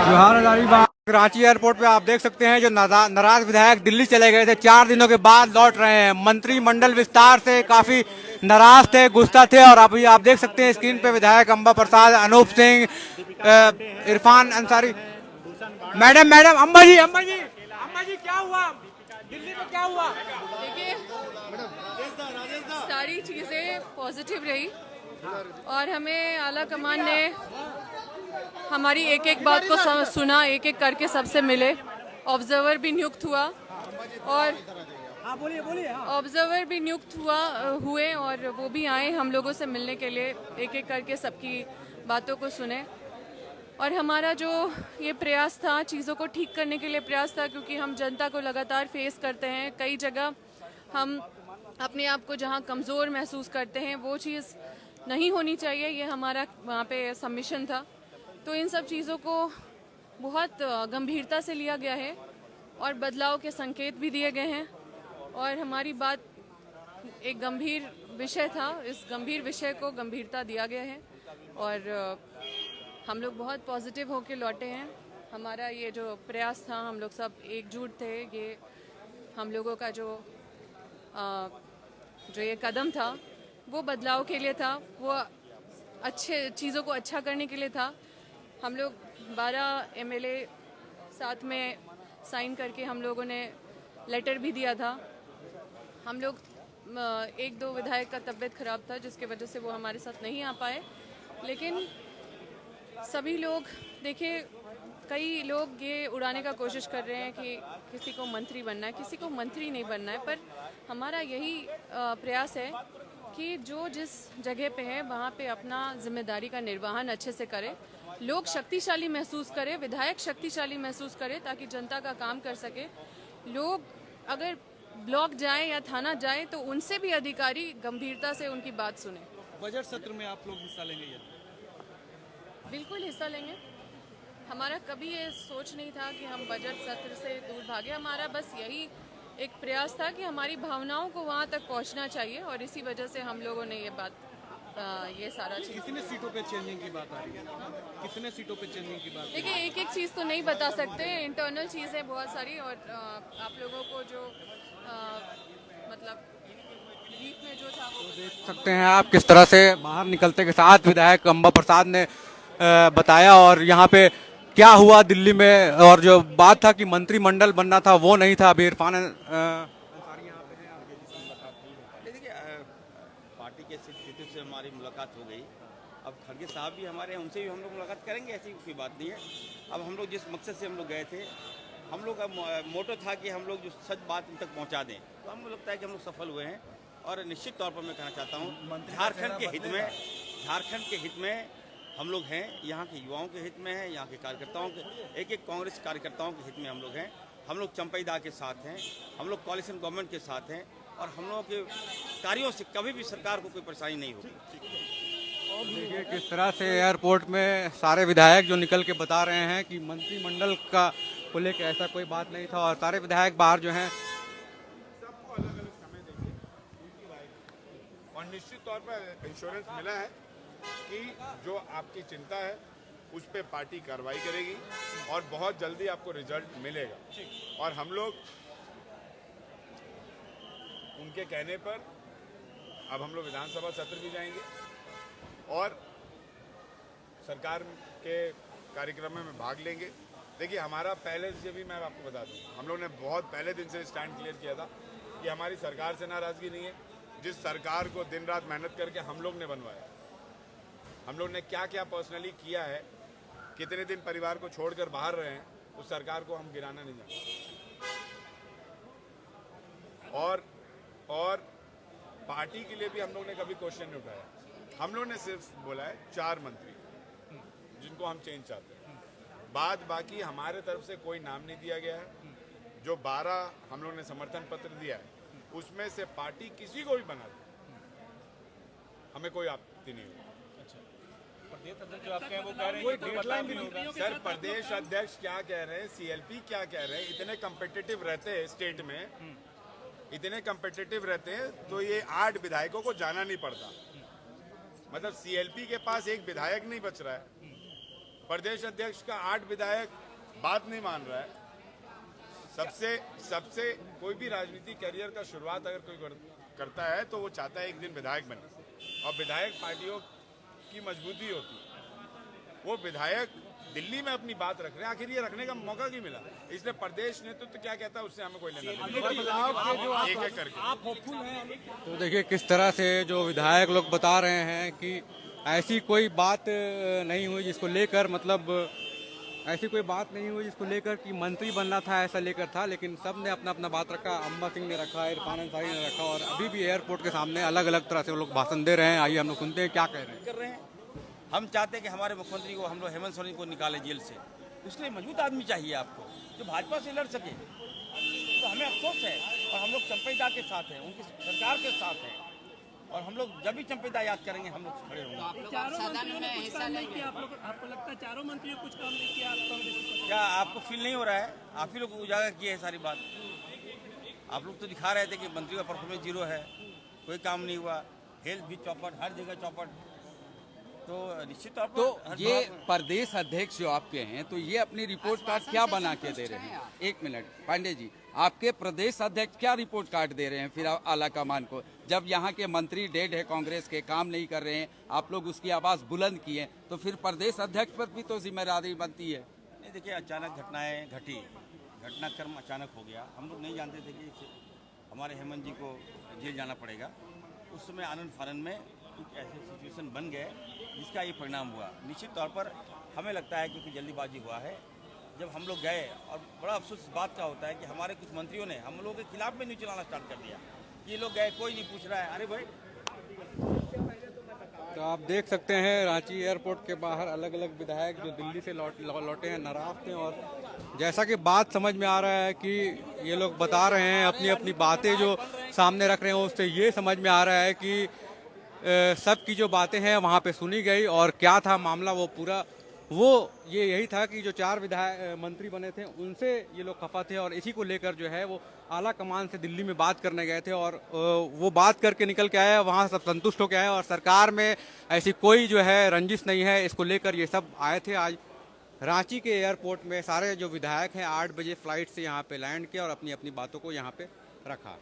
जोहार हजारीबाग रांची एयरपोर्ट पे आप देख सकते हैं जो नाराज विधायक दिल्ली चले गए थे, 4 दिनों के बाद लौट रहे हैं। मंत्रिमंडल विस्तार से काफी नाराज थे, गुस्सा थे। और अभी आप देख सकते हैं स्क्रीन पे विधायक अंबा प्रसाद, अनूप सिंह, इरफान अंसारी। मैडम मैडम अम्बा जी, अम्बा जी, अम्बा जी, क्या हुआ दिल्ली में, क्या हुआ? देखिए, सारी चीज़ें पॉजिटिव रही और हमें आला कमान ने हमारी एक एक बात को सुना, एक एक करके सबसे मिले। ऑब्जर्वर भी नियुक्त हुआ और ऑब्जर्वर भी नियुक्त हुए और वो भी आए हम लोगों से मिलने के लिए, एक एक करके सबकी बातों को सुने। और हमारा जो ये प्रयास था, चीज़ों को ठीक करने के लिए प्रयास था, क्योंकि हम जनता को लगातार फेस करते हैं। कई जगह हम अपने आप को जहां कमज़ोर महसूस करते हैं, वो चीज़ नहीं होनी चाहिए। ये हमारा वहाँ पे सबमिशन था। तो इन सब चीज़ों को बहुत गंभीरता से लिया गया है और बदलाव के संकेत भी दिए गए हैं। और हमारी बात एक गंभीर विषय था, इस गंभीर विषय को गंभीरता दिया गया है और हम लोग बहुत पॉजिटिव होके लौटे हैं। हमारा ये जो प्रयास था, हम लोग सब एकजुट थे। ये हम लोगों का जो ये कदम था, वो बदलाव के लिए था, वो अच्छे चीज़ों को अच्छा करने के लिए था। हम लोग 12 एमएलए साथ में साइन करके हम लोगों ने लेटर भी दिया था। हम लोग एक दो विधायक का तबीयत खराब था, जिसके वजह से वो हमारे साथ नहीं आ पाए। लेकिन सभी लोग, देखिए, कई लोग ये उड़ाने का कोशिश कर रहे हैं कि किसी को मंत्री बनना है, किसी को मंत्री नहीं बनना है। पर हमारा यही प्रयास है कि जो जिस जगह पे है वहाँ पे अपना जिम्मेदारी का निर्वहन अच्छे से करे, लोग शक्तिशाली महसूस करें, विधायक शक्तिशाली महसूस करें, ताकि जनता का काम कर सके। लोग अगर ब्लॉक जाए या थाना जाए तो उनसे भी अधिकारी गंभीरता से उनकी बात सुने। बजट सत्र में आप लोग हिस्सा लेंगे या? बिल्कुल हिस्सा लेंगे। हमारा कभी ये सोच नहीं था कि हम बजट सत्र से दूर भागे। हमारा बस यही एक प्रयास था कि हमारी भावनाओं को वहाँ तक पहुँचना चाहिए और इसी वजह से हम लोगों ने ये बात, ये सारा चीज़। कितने सीटों पे चेंजिंग की बात आ रही है? कितने सीटों पे चेंजिंग की बात? देखिए, एक एक चीज़ तो नहीं बता सकते, इंटरनल चीज़ें बहुत सारी। और आप लोगों को जो मतलब ब्रीफ में जो था वो देख सकते हैं आप किस तरह से बाहर निकलते के साथ विधायक अंबा प्रसाद ने बताया। और यहाँ पे क्या हुआ दिल्ली में, और जो बात था कि मंत्रिमंडल बनना था वो नहीं था। अभी इरफान अंसारी यहाँ पे हैं, देखिए, पार्टी के स्थिति से हमारी मुलाकात हो गई। अब खड़गे साहब भी हमारे हैं, उनसे भी हम लोग मुलाकात करेंगे, ऐसी कोई बात नहीं है। अब हम लोग जिस मकसद से हम लोग गए थे, हम लोग का मोटो था कि हम लोग जो सच बात उन तक पहुंचा दें, तो हमको लगता है कि हम लोग सफल हुए हैं। और निश्चित तौर पर मैं कहना चाहता हूँ, झारखंड के हित में हम लोग हैं, यहाँ के युवाओं के हित में हैं, यहाँ के कार्यकर्ताओं के, एक एक कांग्रेस कार्यकर्ताओं के हित में हम लोग हैं। हम लोग चंपईदा के साथ हैं, हम लोग कोaliशन गवर्नमेंट के साथ हैं और हम लोगों के कार्यों से कभी भी सरकार को कोई परेशानी नहीं होगी। देखिए किस तरह से एयरपोर्ट में सारे विधायक जो निकल के बता रहे हैं कि मंत्रिमंडल का को लेकर ऐसा कोई बात नहीं था। और सारे विधायक बाहर जो हैं, और निश्चित तौर पर इंश्योरेंस मिला है कि जो आपकी चिंता है उस पर पार्टी कार्रवाई करेगी और बहुत जल्दी आपको रिजल्ट मिलेगा। और हम लोग उनके कहने पर अब हम लोग विधानसभा सत्र भी जाएंगे और सरकार के कार्यक्रम में भाग लेंगे। देखिए, हमारा पहले से भी, मैं आपको बता दूं, हम लोग ने बहुत पहले दिन से स्टैंड क्लियर किया था कि हमारी सरकार से नाराजगी नहीं है। जिस सरकार को दिन रात मेहनत करके हम लोग ने बनवाया, हम लोग ने क्या क्या पर्सनली किया है, कितने दिन परिवार को छोड़कर बाहर रहे हैं, उस सरकार को हम गिराना नहीं जानते। और पार्टी के लिए भी हम लोग ने कभी क्वेश्चन नहीं उठाया। हम लोग ने सिर्फ बोला है 4 मंत्री जिनको हम चेंज चाहते हैं, बाद बाकी हमारे तरफ से कोई नाम नहीं दिया गया है। जो 12 हम लोग ने समर्थन पत्र दिया है, उसमें से पार्टी किसी को भी बना दे, हमें कोई आपत्ति नहीं होगी। जो आप कहें वो कह रहे हैं कि डेडलाइन भी नहीं होगा। सर, प्रदेश अध्यक्ष क्या कह रहे हैं, सीएलपी क्या कह रहे हैं, इतने कम्पिटिटिव रहते हैं स्टेट में, इतने कम्पिटिटिव रहते हैं, तो ये 8 विधायकों को जाना नहीं पड़ता। मतलब सीएलपी के पास एक विधायक नहीं बच रहा है, प्रदेश अध्यक्ष का 8 विधायक बात नहीं मान रहा है। सबसे कोई भी राजनीति करियर का शुरुआत अगर कोई करता है तो वो चाहता है एक दिन विधायक बने, और विधायक पार्टियों की मजबूती होती है। वो विधायक दिल्ली में अपनी बात रख रहे हैं, आखिर ये रखने का मौका क्यों मिला? इसलिए प्रदेश नेतृत्व तो क्या कहता है उससे हमें कोई लेना नहीं, एक एक करके। तो देखिए किस तरह से जो विधायक लोग बता रहे हैं कि ऐसी कोई बात नहीं हुई जिसको लेकर, मतलब ऐसी कोई बात नहीं हुई जिसको लेकर कि मंत्री बनना था, ऐसा लेकर था, लेकिन सब ने अपना अपना बात रखा। अम्बा सिंह ने रखा, इरफान अंसारी ने रखा, और अभी भी एयरपोर्ट के सामने अलग अलग तरह से वो लोग भाषण दे रहे हैं। आइए हम लोग सुनते हैं क्या कह रहे हैं। हम चाहते हैं कि हमारे मुख्यमंत्री को, हम लोग हेमंत सोरेन को निकाले जेल से। उसके लिए मजबूत आदमी चाहिए आपको जो भाजपा से लड़ सके। तो हमें अफसोस है, और हम लोग चंपैदा के साथ हैं, उनकी सरकार के साथ हैं, और हम लोग जब भी चंपैदा याद करेंगे हम लोग खड़े होंगे। चारों मंत्रियों ने कुछ काम नहीं किया, आपको लगता है चारों मंत्रियों कुछ काम नहीं किया कांग्रेस? क्या आपको फील नहीं हो रहा है? आप ही लोग उजागर किए है सारी बात। आप लोग तो दिखा रहे थे कि मंत्री का परफॉर्मेंस 0 है, कोई काम नहीं हुआ, हेल्थ भी चौपट, हर जगह चौपट। तो निश्चित तौर पर तो ये प्रदेश अध्यक्ष जो आपके हैं, तो ये अपनी रिपोर्ट कार्ड क्या बना के दे रहे हैं? एक मिनट पांडे जी, आपके प्रदेश अध्यक्ष क्या रिपोर्ट कार्ड दे रहे हैं फिर आला कमान को, जब यहाँ के मंत्री डेड है, कांग्रेस के काम नहीं कर रहे हैं, आप लोग उसकी आवाज बुलंद किए, तो फिर प्रदेश अध्यक्ष पर भी तो जिम्मेदारी बनती है। नहीं, देखिए अचानक घटनाएं घटी, घटनाक्रम अचानक हो गया। हम लोग नहीं जानते थे कि हमारे हेमंत जी को जेल जाना पड़ेगा। उस समय आनंद फानंद में कुछ ऐसे सिचुएशन बन गए जिसका ये परिणाम हुआ। निश्चित तौर पर हमें लगता है कि कुछ जल्दीबाजी हुआ है। जब हम लोग गए, और बड़ा अफसोस इस बात का होता है कि हमारे कुछ मंत्रियों ने हम लोगों के खिलाफ में न्यूज चलाना स्टार्ट कर दिया। ये लोग गए, कोई नहीं पूछ रहा है। अरे भाई, तो आप देख सकते हैं रांची एयरपोर्ट के बाहर अलग अलग विधायक जो दिल्ली से लौटे हैं, नाराज थे, और जैसा कि बात समझ में आ रहा है कि ये लोग बता रहे हैं अपनी अपनी बातें जो सामने रख रहे हैं, उससे ये समझ में आ रहा है कि सब की जो बातें हैं वहाँ पे सुनी गई, और क्या था मामला वो पूरा, वो यही था कि जो 4 विधायक मंत्री बने थे उनसे ये लोग खफा थे, और इसी को लेकर जो है वो आला कमान से दिल्ली में बात करने गए थे, और वो बात करके निकल के आए, वहाँ सब संतुष्ट होकर आए, और सरकार में ऐसी कोई जो है रंजिश नहीं है। इसको लेकर ये सब आए थे। आज रांची के एयरपोर्ट में सारे जो विधायक हैं 8 बजे फ्लाइट से यहाँ पे लैंड किया और अपनी अपनी बातों को यहाँ पे रखा।